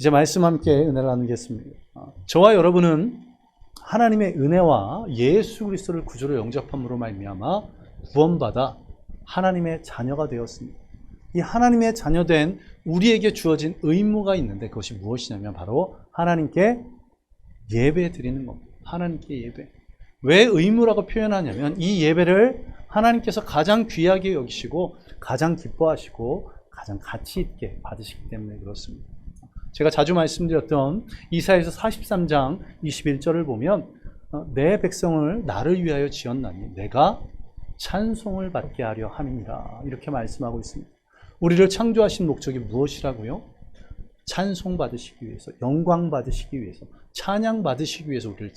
이제 말씀 함께 은혜를 나누겠습니다. 저와 여러분은 하나님의 은혜와 예수 그리스도를 구주로 영접함으로 말미암아 구원받아 하나님의 자녀가 되었습니다. 이 하나님의 자녀된 우리에게 주어진 의무가 있는데 그것이 무엇이냐면 바로 하나님께 예배 드리는 겁니다. 하나님께 예배. 왜 의무라고 표현하냐면 이 예배를 하나님께서 가장 귀하게 여기시고 가장 기뻐하시고 가장 가치 있게 받으시기 때문에 그렇습니다. 제가 자주 말씀드렸던 이사야서 43장 21절을 보면 내 백성을 나를 위하여 지었나니 내가 찬송을 받게 하려 함이니라 이렇게 말씀하고 있습니다. 우리를 창조하신 목적이 무엇이라고요? 찬송 받으시기 위해서, 영광 받으시기 위해서, 찬양 받으시기 위해서 우리를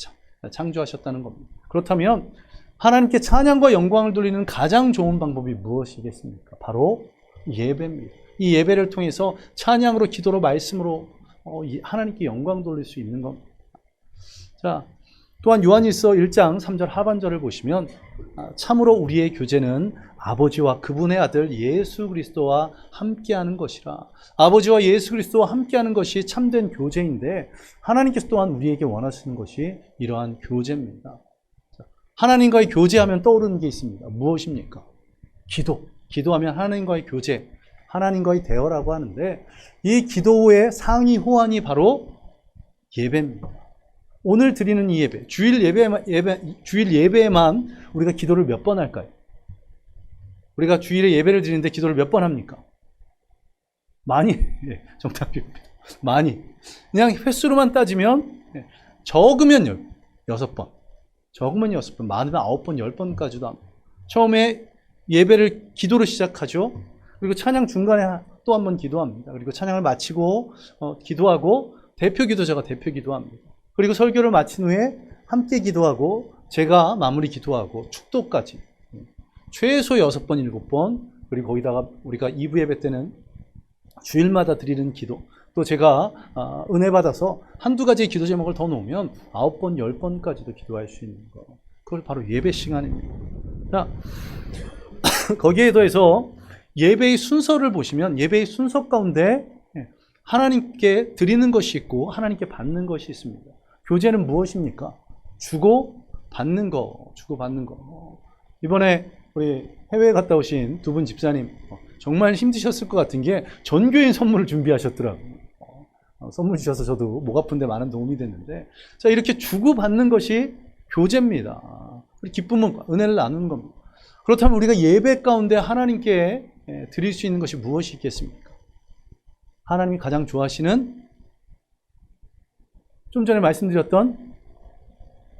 창조하셨다는 겁니다. 그렇다면 하나님께 찬양과 영광을 돌리는 가장 좋은 방법이 무엇이겠습니까? 바로 예배입니다. 이 예배를 통해서 찬양으로, 기도로, 말씀으로 하나님께 영광 돌릴 수 있는 겁니다. 자, 또한 요한일서 1장 3절 하반절을 보시면 참으로 우리의 교제는 아버지와 그분의 아들 예수 그리스도와 함께하는 것이라. 아버지와 예수 그리스도와 함께하는 것이 참된 교제인데 하나님께서 또한 우리에게 원하시는 것이 이러한 교제입니다. 하나님과의 교제하면 떠오르는 게 있습니다. 무엇입니까? 기도. 기도하면 하나님과의 교제, 하나님과의 대화라고 하는데 이 기도의 상위 호환이 바로 예배입니다. 오늘 드리는 이 예배, 주일 예배에만 우리가 기도를 몇 번 할까요? 우리가 주일에 예배를 드리는데 기도를 몇 번 합니까? 많이. 예, 정답입니다. 많이. 그냥 횟수로만 따지면 적으면 6번. 적으면 6번, 많으면 9번, 10번까지도 합니다. 처음에 예배를 기도로 시작하죠. 그리고 찬양 중간에 또 한 번 기도합니다. 그리고 찬양을 마치고 기도하고 대표 기도자가 대표 기도합니다. 그리고 설교를 마친 후에 함께 기도하고 제가 마무리 기도하고 축도까지 최소 6번, 7번, 그리고 거기다가 우리가 2부 예배 때는 주일마다 드리는 기도, 또 제가 은혜 받아서 한두 가지의 기도 제목을 더 놓으면 9번, 10번까지도 기도할 수 있는 거. 그걸 바로 예배 시간입니다. 자, 거기에 더해서 예배의 순서를 보시면 예배의 순서 가운데 하나님께 드리는 것이 있고 하나님께 받는 것이 있습니다. 교제는 무엇입니까? 주고 받는 거, 주고 받는 거. 이번에 우리 해외에 갔다 오신 두 분 집사님 정말 힘드셨을 것 같은 게 전교인 선물을 준비하셨더라고요. 선물 주셔서 저도 목 아픈데 많은 도움이 됐는데, 자, 이렇게 주고 받는 것이 교제입니다. 기쁨은 은혜를 나누는 겁니다. 그렇다면 우리가 예배 가운데 하나님께 드릴 수 있는 것이 무엇이 있겠습니까? 하나님이 가장 좋아하시는, 좀 전에 말씀드렸던,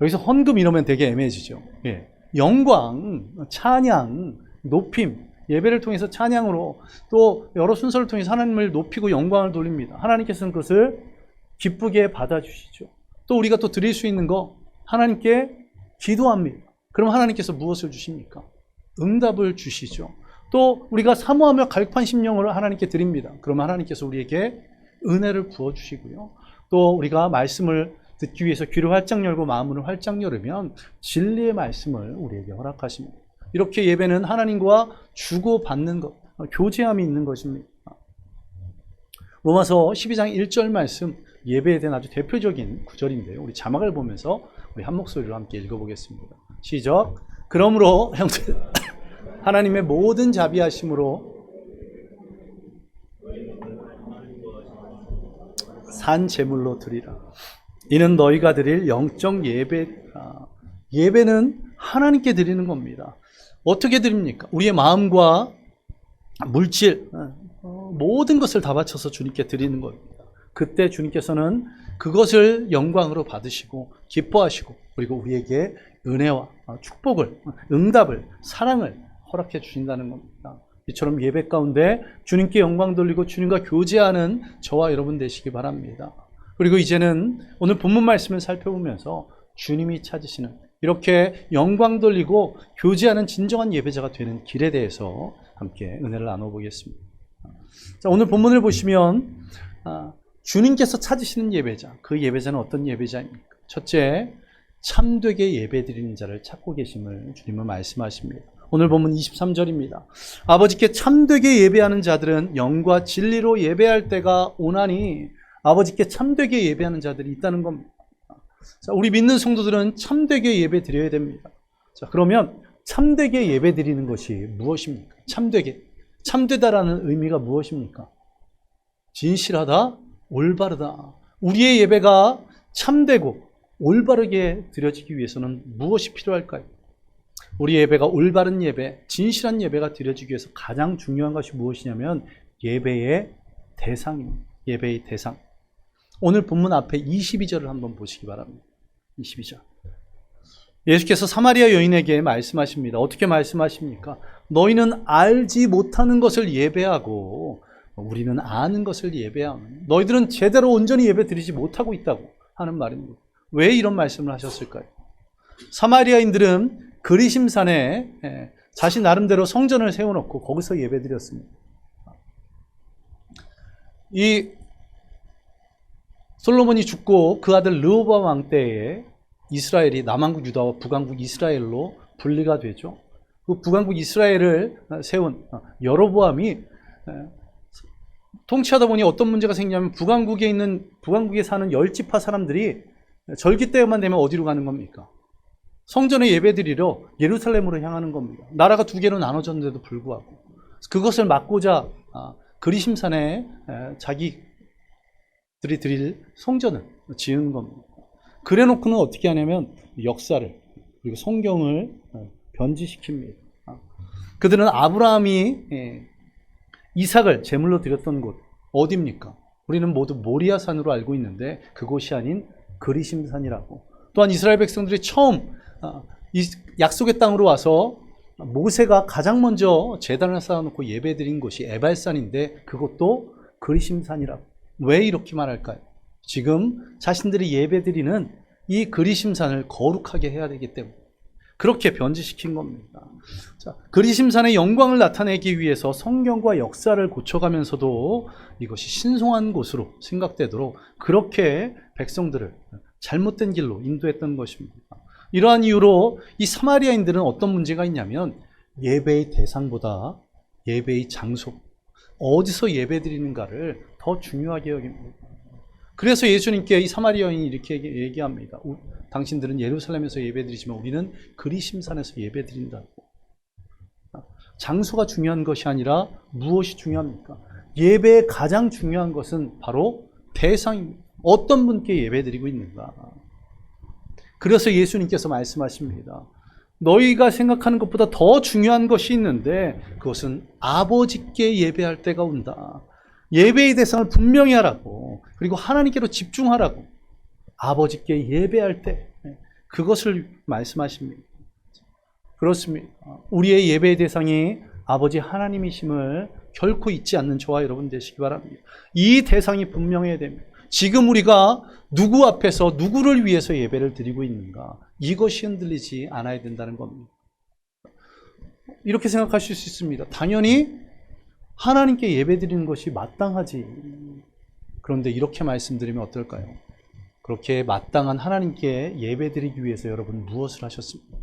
여기서 헌금 이러면 되게 애매해지죠. 예. 영광, 찬양, 높임, 예배를 통해서 찬양으로 또 여러 순서를 통해서 하나님을 높이고 영광을 돌립니다. 하나님께서는 그것을 기쁘게 받아주시죠. 또 우리가 또 드릴 수 있는 거, 하나님께 기도합니다. 그럼 하나님께서 무엇을 주십니까? 응답을 주시죠. 또 우리가 사모하며 갈급한 심령을 하나님께 드립니다. 그러면 하나님께서 우리에게 은혜를 부어주시고요. 또 우리가 말씀을 듣기 위해서 귀를 활짝 열고 마음을 활짝 열으면 진리의 말씀을 우리에게 허락하십니다. 이렇게 예배는 하나님과 주고받는 것, 교제함이 있는 것입니다. 로마서 12장 1절 말씀, 예배에 대한 아주 대표적인 구절인데요. 우리 자막을 보면서 우리 한 목소리로 함께 읽어보겠습니다. 시작. 그러므로 형제 하나님의 모든 자비하심으로 산 제물로 드리라. 이는 너희가 드릴 영적 예배라. 예배는 하나님께 드리는 겁니다. 어떻게 드립니까? 우리의 마음과 물질, 모든 것을 다 바쳐서 주님께 드리는 겁니다. 그때 주님께서는 그것을 영광으로 받으시고 기뻐하시고 그리고 우리에게 은혜와 축복을, 응답을, 사랑을 허락해 주신다는 겁니다. 이처럼 예배 가운데 주님께 영광 돌리고 주님과 교제하는 저와 여러분 되시기 바랍니다. 그리고 이제는 오늘 본문 말씀을 살펴보면서 주님이 찾으시는 이렇게 영광 돌리고 교제하는 진정한 예배자가 되는 길에 대해서 함께 은혜를 나눠보겠습니다. 자, 오늘 본문을 보시면 주님께서 찾으시는 예배자, 그 예배자는 어떤 예배자입니까? 첫째, 참되게 예배드리는 자를 찾고 계심을 주님은 말씀하십니다. 오늘 본문 23절입니다. 아버지께 참되게 예배하는 자들은 영과 진리로 예배할 때가 오나니 아버지께 참되게 예배하는 자들이 있다는 겁니다. 자, 우리 믿는 성도들은 참되게 예배 드려야 됩니다. 자, 그러면 참되게 예배 드리는 것이 무엇입니까? 참되게. 참되다라는 의미가 무엇입니까? 진실하다, 올바르다. 우리의 예배가 참되고 올바르게 드려지기 위해서는 무엇이 필요할까요? 우리 예배가 올바른 예배, 진실한 예배가 드려지기 위해서 가장 중요한 것이 무엇이냐면 예배의 대상입니다. 예배의 대상. 오늘 본문 앞에 22절을 한번 보시기 바랍니다. 22절. 예수께서 사마리아 여인에게 말씀하십니다. 어떻게 말씀하십니까? 너희는 알지 못하는 것을 예배하고 우리는 아는 것을 예배하는, 너희들은 제대로 온전히 예배 드리지 못하고 있다고 하는 말입니다. 왜 이런 말씀을 하셨을까요? 사마리아인들은 그리심산에 자신 나름대로 성전을 세워놓고 거기서 예배 드렸습니다. 이 솔로몬이 죽고 그 아들 르호보암 왕 때에 이스라엘이 남왕국 유다와 북왕국 이스라엘로 분리가 되죠. 그 북왕국 이스라엘을 세운 여로보암이 통치하다 보니 어떤 문제가 생기냐면 북왕국에 사는 10지파 사람들이 절기 때만 되면 어디로 가는 겁니까? 성전에 예배드리러 예루살렘으로 향하는 겁니다. 나라가 두 개로 나눠졌는데도 불구하고 그것을 막고자 그리심산에 자기들이 드릴 성전을 지은 겁니다. 그래놓고는 어떻게 하냐면 역사를 그리고 성경을 변질시킵니다. 그들은 아브라함이 이삭을 제물로 드렸던 곳 어디입니까? 우리는 모두 모리아산으로 알고 있는데 그곳이 아닌 그리심산이라고. 또한 이스라엘 백성들이 처음 약속의 땅으로 와서 모세가 가장 먼저 제단을 쌓아놓고 예배드린 곳이 에발산인데 그것도 그리심산이라고. 왜 이렇게 말할까요? 지금 자신들이 예배드리는 이 그리심산을 거룩하게 해야 되기 때문에 그렇게 변질시킨 겁니다. 자, 그리심산의 영광을 나타내기 위해서 성경과 역사를 고쳐가면서도 이것이 신성한 곳으로 생각되도록 그렇게 백성들을 잘못된 길로 인도했던 것입니다. 이러한 이유로 이 사마리아인들은 어떤 문제가 있냐면 예배의 대상보다 예배의 장소, 어디서 예배드리는가를 더 중요하게 여깁니다. 그래서 예수님께 이 사마리아 여인이 이렇게 얘기합니다. 당신들은 예루살렘에서 예배드리지만 우리는 그리심산에서 예배드린다고. 장소가 중요한 것이 아니라 무엇이 중요합니까? 예배의 가장 중요한 것은 바로 대상입니다. 어떤 분께 예배드리고 있는가. 그래서 예수님께서 말씀하십니다. 너희가 생각하는 것보다 더 중요한 것이 있는데 그것은 아버지께 예배할 때가 온다. 예배의 대상을 분명히 하라고, 그리고 하나님께로 집중하라고, 아버지께 예배할 때 그것을 말씀하십니다. 그렇습니다. 우리의 예배의 대상이 아버지 하나님이심을 결코 잊지 않는 저와 여러분 되시기 바랍니다. 이 대상이 분명해야 됩니다. 지금 우리가 누구 앞에서 누구를 위해서 예배를 드리고 있는가, 이것이 흔들리지 않아야 된다는 겁니다. 이렇게 생각하실 수 있습니다. 당연히 하나님께 예배드리는 것이 마땅하지. 그런데 이렇게 말씀드리면 어떨까요? 그렇게 마땅한 하나님께 예배드리기 위해서 여러분 무엇을 하셨습니까?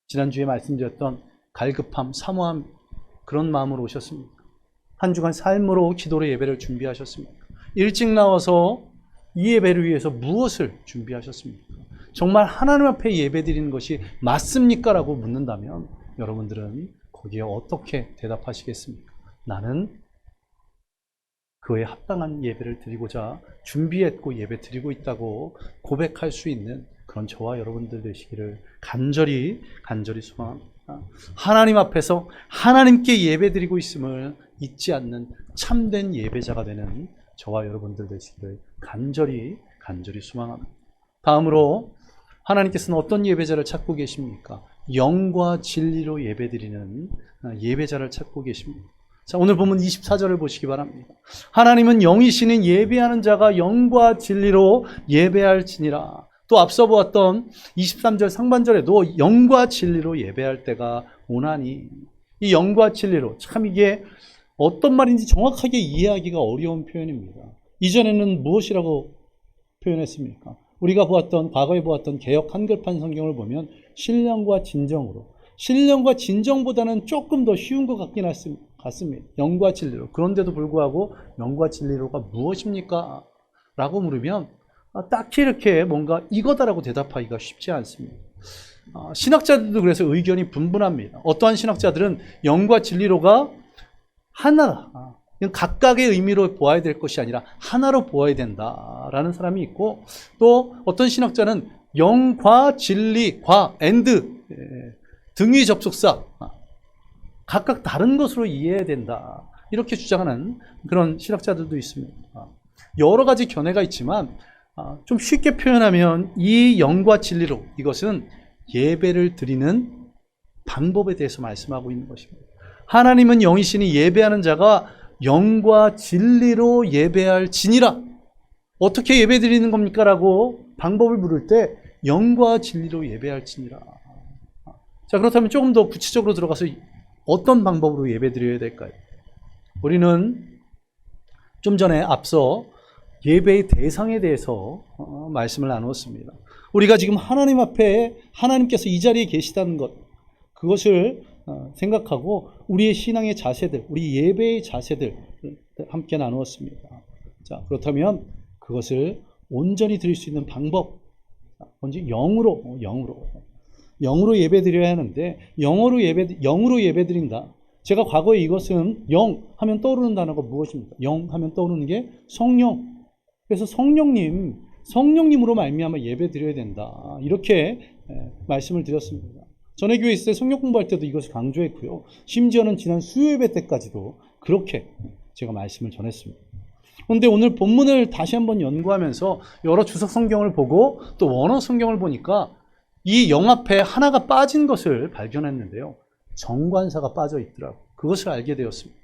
지난주에 말씀드렸던 갈급함, 사모함, 그런 마음으로 오셨습니까? 한 주간 삶으로 기도로 예배를 준비하셨습니까? 일찍 나와서 이 예배를 위해서 무엇을 준비하셨습니까? 정말 하나님 앞에 예배드리는 것이 맞습니까? 라고 묻는다면 여러분들은 거기에 어떻게 대답하시겠습니까? 나는 그에 합당한 예배를 드리고자 준비했고 예배 드리고 있다고 고백할 수 있는 그런 저와 여러분들 되시기를 간절히 소망합니다. 하나님 앞에서 하나님께 예배 드리고 있음을 잊지 않는 참된 예배자가 되는 저와 여러분들 되시기를 간절히 소망합니다. 다음으로 하나님께서는 어떤 예배자를 찾고 계십니까? 영과 진리로 예배드리는 예배자를 찾고 계십니다. 자, 오늘 본문 24절을 보시기 바랍니다. 하나님은 영이시는 예배하는 자가 영과 진리로 예배할지니라. 또 앞서 보았던 23절 상반절에도 영과 진리로 예배할 때가 오나니, 이 영과 진리로, 참 이게 어떤 말인지 정확하게 이해하기가 어려운 표현입니다. 이전에는 무엇이라고 표현했습니까? 우리가 과거에 보았던 개역 한글판 성경을 보면 신령과 진정으로, 신령과 진정보다는 조금 더 쉬운 것 같긴 같습니다. 영과 진리로. 그런데도 불구하고 영과 진리로가 무엇입니까? 라고 물으면 딱히 이렇게 뭔가 이거다라고 대답하기가 쉽지 않습니다. 신학자들도 그래서 의견이 분분합니다. 어떠한 신학자들은 영과 진리로가 하나다. 각각의 의미로 보아야 될 것이 아니라 하나로 보아야 된다라는 사람이 있고, 또 어떤 신학자는 영과 진리, 과, and 등위 접속사 각각 다른 것으로 이해해야 된다, 이렇게 주장하는 그런 신학자들도 있습니다. 여러 가지 견해가 있지만 좀 쉽게 표현하면 이 영과 진리로, 이것은 예배를 드리는 방법에 대해서 말씀하고 있는 것입니다. 하나님은 영이시니 예배하는 자가 영과 진리로 예배할 지니라. 어떻게 예배 드리는 겁니까? 라고 방법을 물을 때 영과 진리로 예배할 지니라. 자, 그렇다면 조금 더 구체적으로 들어가서 어떤 방법으로 예배 드려야 될까요? 우리는 좀 전에 앞서 예배의 대상에 대해서 말씀을 나누었습니다. 우리가 지금 하나님 앞에 하나님께서 이 자리에 계시다는 것, 그것을 생각하고 우리의 신앙의 자세들, 우리 예배의 자세들 함께 나누었습니다. 자, 그렇다면 그것을 온전히 드릴 수 있는 방법, 먼저 영으로 예배 드려야 하는데, 영으로 예배 드린다. 제가 과거에 이것은 영 하면 떠오르는 단어가 무엇입니까? 영 하면 떠오르는 게 성령. 그래서 성령님으로 말미암아 예배 드려야 된다, 이렇게 말씀을 드렸습니다. 전에 교회 있을 때 성경 공부할 때도 이것을 강조했고요. 심지어는 지난 수요예배 때까지도 그렇게 제가 말씀을 전했습니다. 그런데 오늘 본문을 다시 한번 연구하면서 여러 주석 성경을 보고 또 원어 성경을 보니까 이 영 앞에 하나가 빠진 것을 발견했는데요. 정관사가 빠져 있더라고요. 그것을 알게 되었습니다.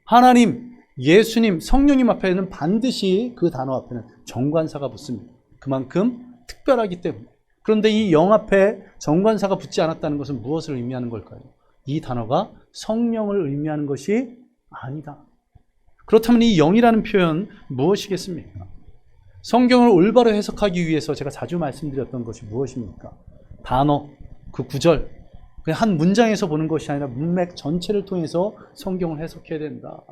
하나님, 예수님, 성령님 앞에는 반드시 그 단어 앞에는 정관사가 붙습니다. 그만큼 특별하기 때문에. 그런데 이 영 앞에 정관사가 붙지 않았다는 것은 무엇을 의미하는 걸까요? 이 단어가 성령을 의미하는 것이 아니다. 그렇다면 이 영이라는 표현 무엇이겠습니까? 성경을 올바로 해석하기 위해서 제가 자주 말씀드렸던 것이 무엇입니까? 단어, 그 구절, 그냥 한 문장에서 보는 것이 아니라 문맥 전체를 통해서 성경을 해석해야 된다.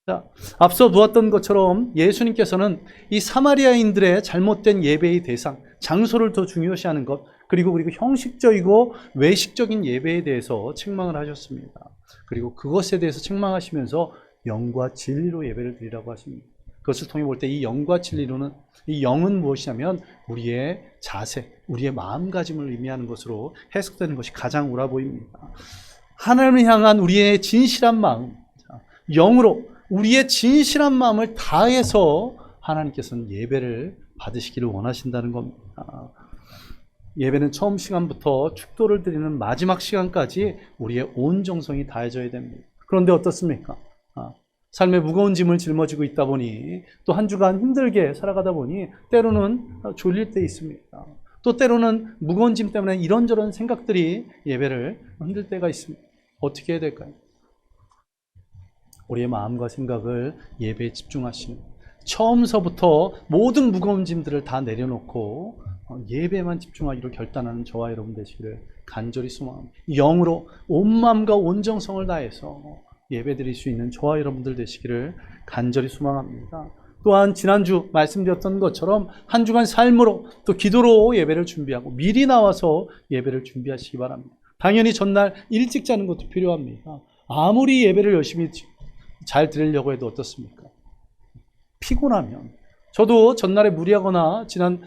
자, 앞서 보았던 것처럼 예수님께서는 이 사마리아인들의 잘못된 예배의 대상, 장소를 더 중요시하는 것, 그리고 형식적이고 외식적인 예배에 대해서 책망을 하셨습니다. 그리고 그것에 대해서 책망하시면서 영과 진리로 예배를 드리라고 하십니다. 그것을 통해 볼 때 이 영과 진리로는, 이 영은 무엇이냐면 우리의 자세, 우리의 마음가짐을 의미하는 것으로 해석되는 것이 가장 옳아 보입니다. 하나님을 향한 우리의 진실한 마음, 영으로 우리의 진실한 마음을 다해서 하나님께서는 예배를 받으시기를 원하신다는 겁니다. 예배는 처음 시간부터 축도를 드리는 마지막 시간까지 우리의 온 정성이 다해져야 됩니다. 그런데 어떻습니까? 삶의 무거운 짐을 짊어지고 있다 보니, 또 한 주간 힘들게 살아가다 보니 때로는 졸릴 때 있습니다. 또 때로는 무거운 짐 때문에 이런저런 생각들이 예배를 힘들 때가 있습니다. 어떻게 해야 될까요? 우리의 마음과 생각을 예배에 집중하시는, 처음서부터 모든 무거운 짐들을 다 내려놓고 예배만 집중하기로 결단하는 저와 여러분 되시기를 간절히 소망합니다. 영으로 온 마음과 온 정성을 다해서 예배 드릴 수 있는 저와 여러분들 되시기를 간절히 소망합니다. 또한 지난주 말씀드렸던 것처럼 한 주간 삶으로 또 기도로 예배를 준비하고 미리 나와서 예배를 준비하시기 바랍니다. 당연히 전날 일찍 자는 것도 필요합니다. 아무리 예배를 열심히 잘 드리려고 해도 어떻습니까? 피곤하면. 저도 전날에 무리하거나 지난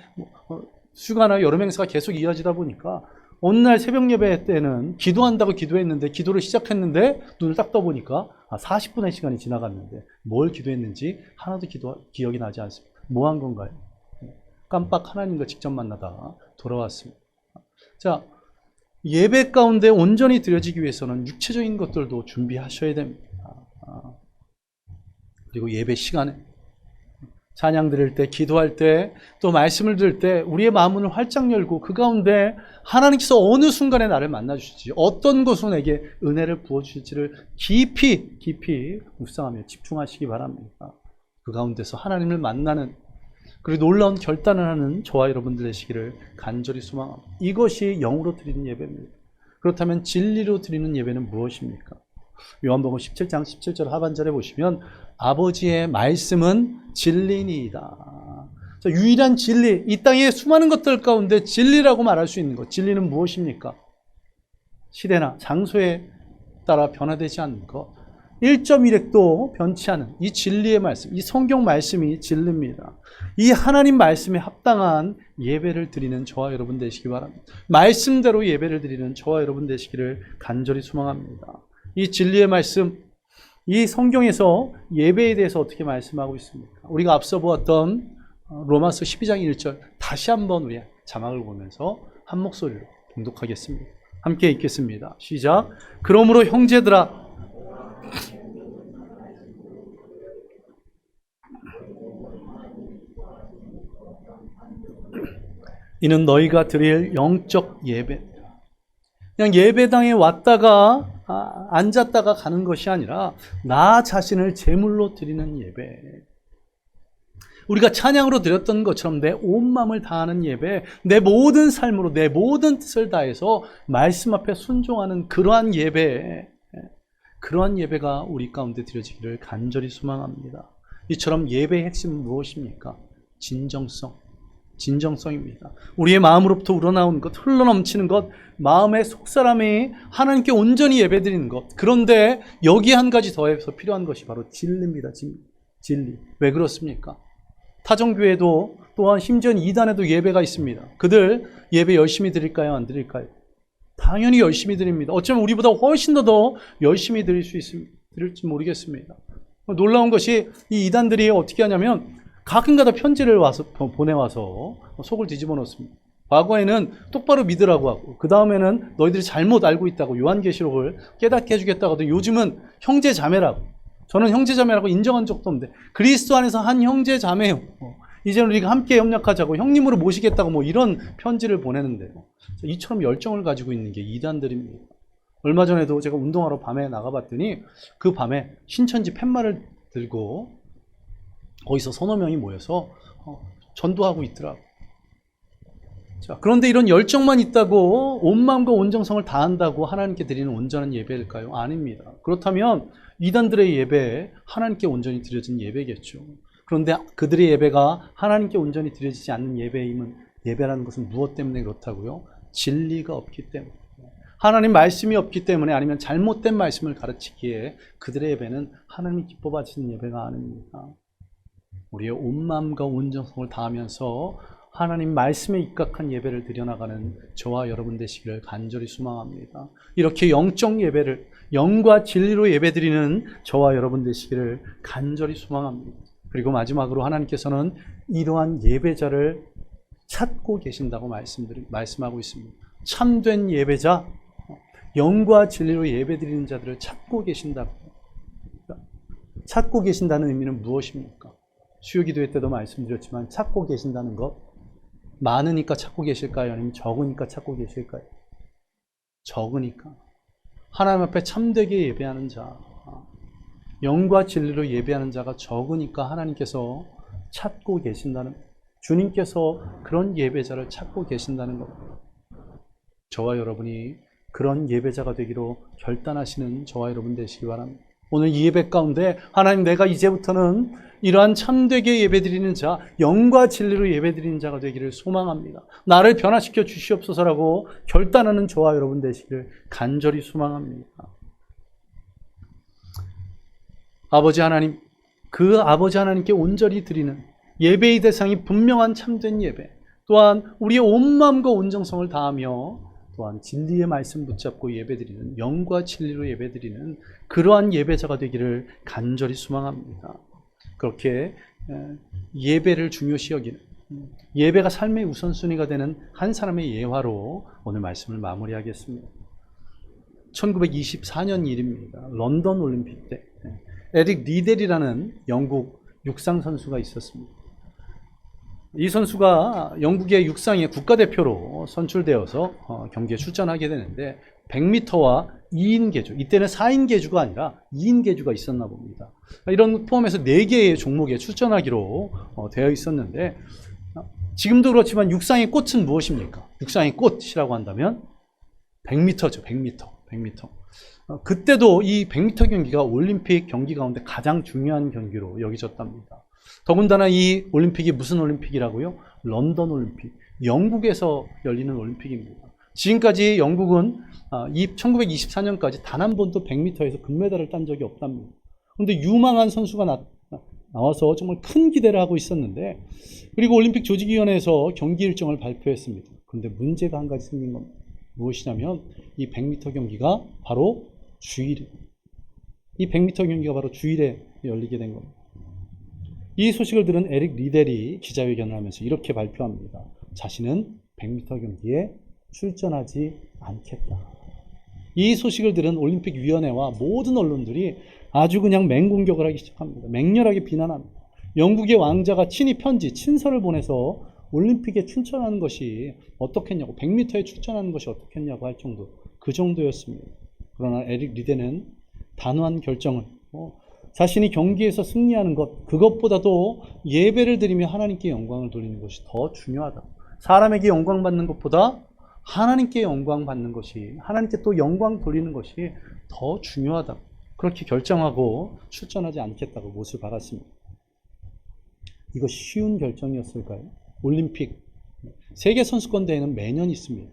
휴가나 여름 행사가 계속 이어지다 보니까 어느 날 새벽 예배 때는 기도한다고 기도했는데, 기도를 시작했는데 눈을 딱 떠보니까 40분의 시간이 지나갔는데 뭘 기도했는지 하나도 기억이 나지 않습니다. 뭐 한 건가요? 깜빡 하나님과 직접 만나다 돌아왔습니다. 자, 예배 가운데 온전히 드려지기 위해서는 육체적인 것들도 준비하셔야 됩니다. 그리고 예배 시간에 찬양 드릴 때, 기도할 때, 또 말씀을 들을 때 우리의 마음을 활짝 열고 그 가운데 하나님께서 어느 순간에 나를 만나주실지, 어떤 것으로 내게 은혜를 부어주실지를 깊이 묵상하며 집중하시기 바랍니다. 그 가운데서 하나님을 만나는, 그리고 놀라운 결단을 하는 저와 여러분들 되시기를 간절히 소망합니다. 이것이 영으로 드리는 예배입니다. 그렇다면 진리로 드리는 예배는 무엇입니까? 요한복음 17장 17절 하반절에 보시면 아버지의 말씀은 진리니이다. 자, 유일한 진리, 이 땅의 수많은 것들 가운데 진리라고 말할 수 있는 것. 진리는 무엇입니까? 시대나 장소에 따라 변화되지 않는 것. 1.1핵도 변치 않은 이 진리의 말씀, 이 성경 말씀이 진리입니다. 이 하나님 말씀에 합당한 예배를 드리는 저와 여러분 되시기 바랍니다. 말씀대로 예배를 드리는 저와 여러분 되시기를 간절히 소망합니다. 이 진리의 말씀, 이 성경에서 예배에 대해서 어떻게 말씀하고 있습니까? 우리가 앞서 보았던 로마서 12장 1절 다시 한번 우리 자막을 보면서 한 목소리로 봉독하겠습니다. 함께 읽겠습니다. 시작. 그러므로 형제들아, 이는 너희가 드릴 영적 예배. 그냥 예배당에 왔다가 앉았다가 가는 것이 아니라 나 자신을 제물로 드리는 예배. 우리가 찬양으로 드렸던 것처럼 내 온 마음을 다하는 예배, 내 모든 삶으로 내 모든 뜻을 다해서 말씀 앞에 순종하는 그러한 예배, 그러한 예배가 우리 가운데 드려지기를 간절히 소망합니다. 이처럼 예배의 핵심은 무엇입니까? 진정성입니다. 우리의 마음으로부터 우러나오는 것, 흘러넘치는 것, 마음의 속사람이 하나님께 온전히 예배드리는 것. 그런데 여기에 한 가지 더해서 필요한 것이 바로 진리입니다. 진리. 왜 그렇습니까? 타종교회도 또한 심지어 이단에도 예배가 있습니다. 그들 예배 열심히 드릴까요? 안 드릴까요? 당연히 열심히 드립니다. 어쩌면 우리보다 훨씬 더 열심히 드릴지 모르겠습니다. 놀라운 것이 이 이단들이 어떻게 하냐면 가끔가다 편지를 보내와서 속을 뒤집어 놓습니다. 과거에는 똑바로 믿으라고 하고 그 다음에는 너희들이 잘못 알고 있다고 요한계시록을 깨닫게 해주겠다고 하더니 요즘은 형제자매라고. 저는 형제자매라고 인정한 적도 없는데 그리스도 안에서 한 형제자매요. 이제는 우리가 함께 협력하자고 형님으로 모시겠다고 이런 편지를 보내는데요. 이처럼 열정을 가지고 있는 게 이단들입니다. 얼마 전에도 제가 운동하러 밤에 나가봤더니 그 밤에 신천지 팻말을 들고 거기서 서너 명이 모여서 전도하고 있더라고요. 자, 그런데 이런 열정만 있다고 온 마음과 온 정성을 다한다고 하나님께 드리는 온전한 예배일까요? 아닙니다. 그렇다면 이단들의 예배, 하나님께 온전히 드려진 예배겠죠. 그런데 그들의 예배가 하나님께 온전히 드려지지 않는 예배라는 것은 무엇 때문에 그렇다고요? 진리가 없기 때문에. 하나님 말씀이 없기 때문에 아니면 잘못된 말씀을 가르치기에 그들의 예배는 하나님이 기뻐 받으시는 예배가 아닙니다. 우리의 온 마음과 온 정성을 다하면서 하나님 말씀에 입각한 예배를 드려나가는 저와 여러분 되시기를 간절히 소망합니다. 이렇게 영적 예배를 영과 진리로 예배드리는 저와 여러분 되시기를 간절히 소망합니다. 그리고 마지막으로 하나님께서는 이러한 예배자를 찾고 계신다고 말씀하고 있습니다. 참된 예배자, 영과 진리로 예배드리는 자들을 찾고 계신다고. 찾고 계신다는 의미는 무엇입니까? 수요기도회 때도 말씀드렸지만 찾고 계신다는 것, 많으니까 찾고 계실까요? 아니면 적으니까 찾고 계실까요? 적으니까. 하나님 앞에 참되게 예배하는 자, 영과 진리로 예배하는 자가 적으니까 하나님께서 찾고 계신다는, 주님께서 그런 예배자를 찾고 계신다는 겁니다. 저와 여러분이 그런 예배자가 되기로 결단하시는 저와 여러분 되시기 바랍니다. 오늘 이 예배 가운데 하나님, 내가 이제부터는 이러한 참되게 예배드리는 자, 영과 진리로 예배드리는 자가 되기를 소망합니다. 나를 변화시켜 주시옵소서라고 결단하는 저와 여러분 되시기를 간절히 소망합니다. 아버지 하나님, 그 아버지 하나님께 온전히 드리는 예배의 대상이 분명한 참된 예배, 또한 우리의 온 마음과 온 정성을 다하며 또한 진리의 말씀 붙잡고 예배드리는, 영과 진리로 예배드리는 그러한 예배자가 되기를 간절히 소망합니다. 그렇게 예배를 중요시 여기는, 예배가 삶의 우선순위가 되는 한 사람의 예화로 오늘 말씀을 마무리하겠습니다. 1924년 일입니다. 런던 올림픽 때 에릭 리델이라는 영국 육상 선수가 있었습니다. 이 선수가 영국의 육상의 국가대표로 선출되어서 경기에 출전하게 되는데 100m와 2인 계주, 이때는 4인 계주가 아니라 2인 계주가 있었나 봅니다. 이런 포함해서 4개의 종목에 출전하기로 되어 있었는데, 지금도 그렇지만 육상의 꽃은 무엇입니까? 육상의 꽃이라고 한다면 100m죠. 100m. 그때도 이 100m 경기가 올림픽 경기 가운데 가장 중요한 경기로 여겨졌답니다. 더군다나 이 올림픽이 무슨 올림픽이라고요? 런던 올림픽, 영국에서 열리는 올림픽입니다. 지금까지 영국은 1924년까지 단 한 번도 100m에서 금메달을 딴 적이 없답니다. 그런데 유망한 선수가 나와서 정말 큰 기대를 하고 있었는데, 그리고 올림픽 조직위원회에서 경기 일정을 발표했습니다. 그런데 문제가 한 가지 생긴 겁니다. 무엇이냐면 이 100m 경기가 바로 주일에, 이 100m 경기가 바로 주일에 열리게 된 겁니다. 이 소식을 들은 에릭 리델이 기자회견을 하면서 이렇게 발표합니다. 자신은 100m 경기에 출전하지 않겠다. 이 소식을 들은 올림픽위원회와 모든 언론들이 아주 그냥 맹공격을 하기 시작합니다. 맹렬하게 비난합니다. 영국의 왕자가 친히 편지, 친서를 보내서 올림픽에 출전하는 것이 어떻겠냐고, 100m에 출전하는 것이 어떻겠냐고 할 정도, 그 정도였습니다. 그러나 에릭 리데는 단호한 결정을, 자신이 경기에서 승리하는 것, 그것보다도 예배를 드리며 하나님께 영광을 돌리는 것이 더 중요하다. 사람에게 영광 받는 것보다 하나님께 영광 받는 것이, 하나님께 또 영광 돌리는 것이 더 중요하다. 그렇게 결정하고 출전하지 않겠다고 못을 박았습니다. 이것이 쉬운 결정이었을까요? 올림픽, 세계선수권대회는 매년 있습니다.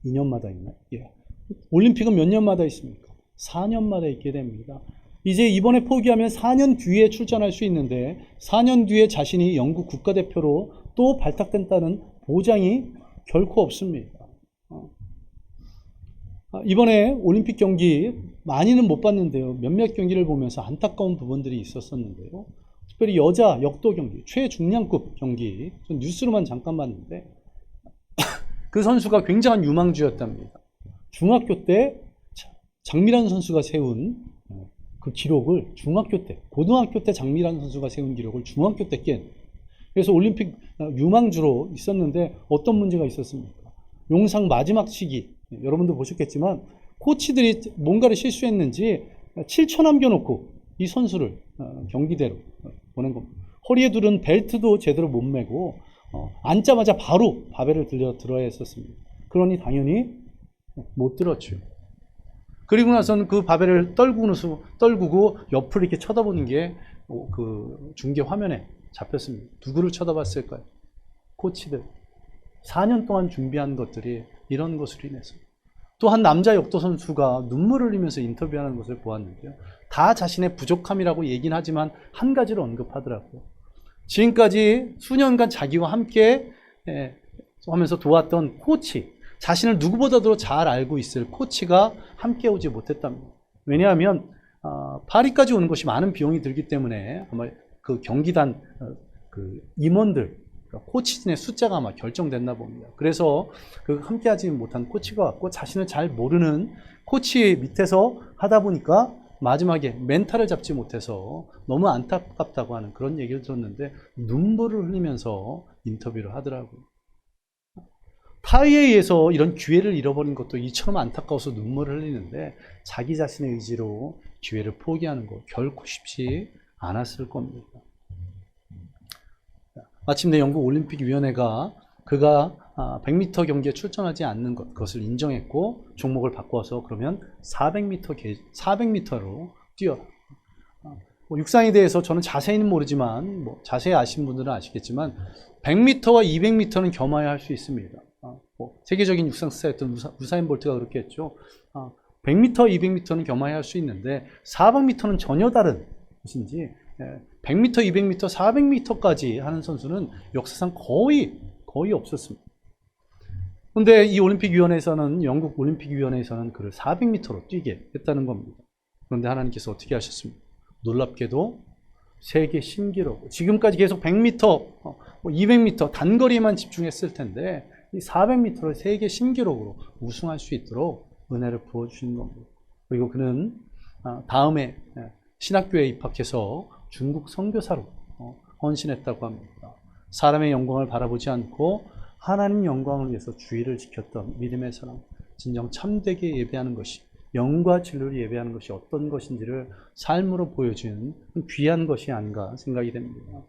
2년마다 있나요? 예. 올림픽은 몇 년마다 있습니까? 4년마다 있게 됩니다. 이제 이번에 포기하면 4년 뒤에 출전할 수 있는데 4년 뒤에 자신이 영국 국가대표로 또 발탁된다는 보장이 결코 없습니다. 이번에 올림픽 경기 많이는 못 봤는데요. 몇몇 경기를 보면서 안타까운 부분들이 있었었는데요. 특별히 여자 역도 경기, 최중량급 경기, 전 뉴스로만 잠깐 봤는데 그 선수가 굉장한 유망주였답니다. 중학교 때 장미란 선수가 세운 그 기록을 중학교 때, 고등학교 때 장미란 선수가 세운 기록을 중학교 때 깬. 그래서 올림픽 유망주로 있었는데 어떤 문제가 있었습니까? 용상 마지막 시기, 여러분도 보셨겠지만 코치들이 뭔가를 실수했는지 7초 남겨놓고 이 선수를 경기대로 보낸 겁니다. 허리에 두른 벨트도 제대로 못 매고 앉자마자 바로 바벨을 들어야 했었습니다. 그러니 당연히 못 들었죠. 그리고 나서는 그 바벨을 떨구고 옆을 이렇게 쳐다보는 게 그 중계 화면에 잡혔습니다. 누구를 쳐다봤을까요? 코치들. 4년 동안 준비한 것들이 이런 것으로 인해서. 또 한 남자 역도 선수가 눈물을 흘리면서 인터뷰하는 것을 보았는데요. 다 자신의 부족함이라고 얘기는 하지만 한 가지를 언급하더라고요. 지금까지 수년간 자기와 함께 하면서 도왔던 코치, 자신을 누구보다도 잘 알고 있을 코치가 함께 오지 못했답니다. 왜냐하면 파리까지 오는 것이 많은 비용이 들기 때문에 아마 그 경기단 그 임원들, 코치진의 숫자가 아마 결정됐나 봅니다. 그래서 그 함께하지 못한 코치가 왔고 자신을 잘 모르는 코치 밑에서 하다 보니까 마지막에 멘탈을 잡지 못해서 너무 안타깝다고 하는 그런 얘기를 들었는데 눈물을 흘리면서 인터뷰를 하더라고요. 타의에 의해서 이런 기회를 잃어버린 것도 이처럼 안타까워서 눈물을 흘리는데 자기 자신의 의지로 기회를 포기하는 것 결코 쉽지 않았을 겁니다. 마침내 영국 올림픽위원회가 그가 100m 경기에 출전하지 않는 것, 그것을 인정했고 종목을 바꿔서 그러면 400m로 뛰어라. 육상에 대해서 저는 자세히는 모르지만 자세히 아시는 분들은 아시겠지만 100m와 200m는 겸하여 할 수 있습니다. 세계적인 육상 스타였던 우사인 볼트가 그렇게 했죠. 100m, 200m는 겸하여 할 수 있는데 400m는 전혀 다른 것인지 100m, 200m, 400m까지 하는 선수는 역사상 거의 없었습니다. 그런데 이 올림픽위원회에서는, 영국 올림픽위원회에서는 그를 400m로 뛰게 했다는 겁니다. 그런데 하나님께서 어떻게 하셨습니까? 놀랍게도 세계 신기록, 지금까지 계속 100m, 200m 단거리에만 집중했을 텐데 이 400m를 세계 신기록으로 우승할 수 있도록 은혜를 부어주신 겁니다. 그리고 그는 다음에 신학교에 입학해서 중국 선교사로 헌신했다고 합니다. 사람의 영광을 바라보지 않고 하나님 영광을 위해서 주의를 지켰던 믿음의 사람, 진정 참되게 예배하는 것이, 영과 진리를 예배하는 것이 어떤 것인지를 삶으로 보여준 귀한 것이 아닌가 생각이 됩니다.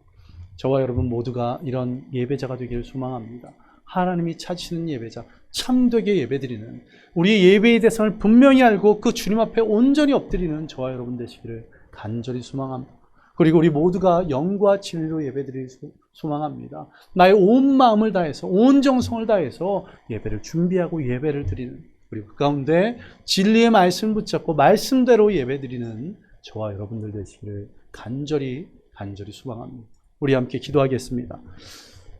저와 여러분 모두가 이런 예배자가 되기를 소망합니다. 하나님이 찾으시는 예배자, 참되게 예배드리는, 우리의 예배의 대상을 분명히 알고 그 주님 앞에 온전히 엎드리는 저와 여러분 되시기를 간절히 소망합니다. 그리고 우리 모두가 영과 진리로 예배드릴 소망합니다. 나의 온 마음을 다해서, 온 정성을 다해서 예배를 준비하고 예배를 드리는, 그리고 그 가운데 진리의 말씀을 붙잡고 말씀대로 예배드리는 저와 여러분들 되시기를 간절히 소망합니다. 우리 함께 기도하겠습니다.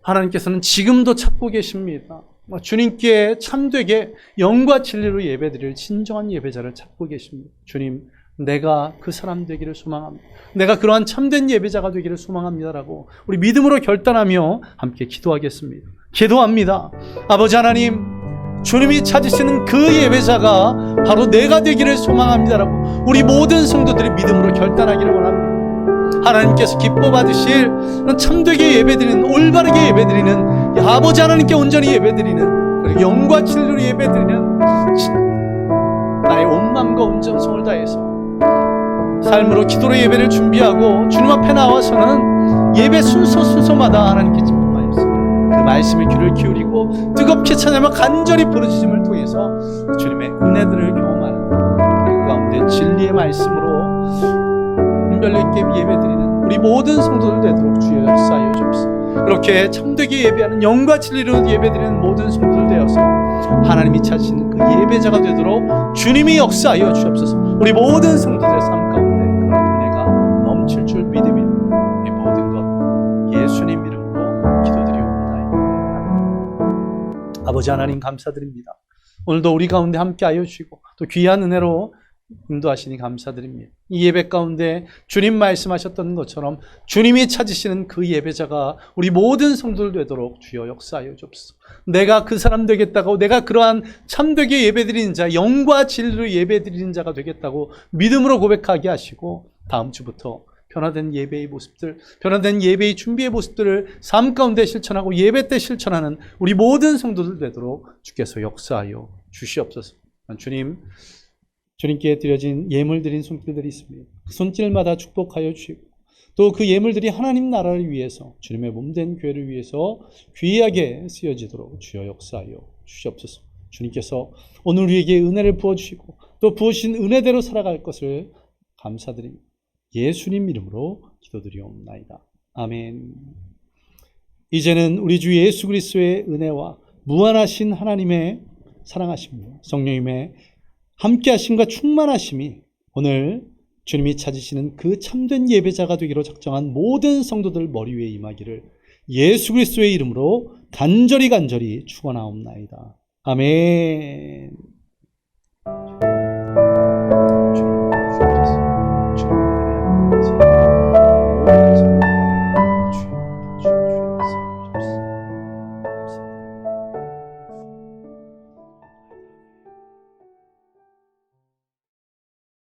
하나님께서는 지금도 찾고 계십니다. 주님께 참되게 영과 진리로 예배드릴 진정한 예배자를 찾고 계십니다. 주님, 내가 그 사람 되기를 소망합니다. 내가 그러한 참된 예배자가 되기를 소망합니다라고 우리 믿음으로 결단하며 함께 기도하겠습니다. 기도합니다. 아버지 하나님, 주님이 찾으시는 그 예배자가 바로 내가 되기를 소망합니다라고 우리 모든 성도들이 믿음으로 결단하기를 원합니다. 하나님께서 기뻐 받으실 참되게 예배드리는, 올바르게 예배드리는, 아버지 하나님께 온전히 예배드리는, 그리고 영과 진리로 예배드리는 나의 온 마음과 온 정성을 다해서 삶으로 기도로 예배를 준비하고 주님 앞에 나와서는 예배 순서마다 하나님께 기뻐하였습니다. 그 말씀에 귀를 기울이고 뜨겁게 찬양하며 간절히 부르짖음을 통해서 주님의 은혜들을 경험하는, 그 가운데 진리의 말씀으로 분별력 있게 예배드리는 우리 모든 성도들 되도록 주여 역사하여 주옵소서. 그렇게 참되게 예배하는, 영과 진리로 예배드리는 모든 성도들 되어서 하나님이 찾으시는 그 예배자가 되도록 주님이 역사하여 주옵소서. 우리 모든 성도들의 삶 가운데 그런 은혜가 넘칠 줄 믿으며 이 모든 것 예수님 이름으로 기도드리옵나이다. 아버지 하나님 감사드립니다. 오늘도 우리 가운데 함께하여 주시고 또 귀한 은혜로 인도하시니 감사드립니다. 이 예배 가운데 주님 말씀하셨던 것처럼 주님이 찾으시는 그 예배자가 우리 모든 성도들 되도록 주여 역사하여 주옵소서. 내가 그 사람 되겠다고, 내가 그러한 참되게 예배드리는 자, 영과 진리로 예배드리는 자가 되겠다고 믿음으로 고백하게 하시고, 다음 주부터 변화된 예배의 모습들, 변화된 예배의 준비의 모습들을 삶 가운데 실천하고 예배 때 실천하는 우리 모든 성도들 되도록 주께서 역사하여 주시옵소서. 주님께 드려진 예물 드린 손길들이 있습니다. 그 손길마다 축복하여 주시고 또 그 예물들이 하나님 나라를 위해서, 주님의 몸된 교회를 위해서 귀하게 쓰여지도록 주여 역사하여 주시옵소서. 주님께서 오늘 우리에게 은혜를 부어주시고 또 부으신 은혜대로 살아갈 것을 감사드립니다. 예수님 이름으로 기도드리옵나이다. 아멘. 이제는 우리 주 예수 그리스도의 은혜와 무한하신 하나님의 사랑하심과 성령님의 함께하심과 충만하심이 오늘 주님이 찾으시는 그 참된 예배자가 되기로 작정한 모든 성도들 머리 위에 임하기를 예수 그리스도의 이름으로 간절히 축원하옵나이다. 아멘.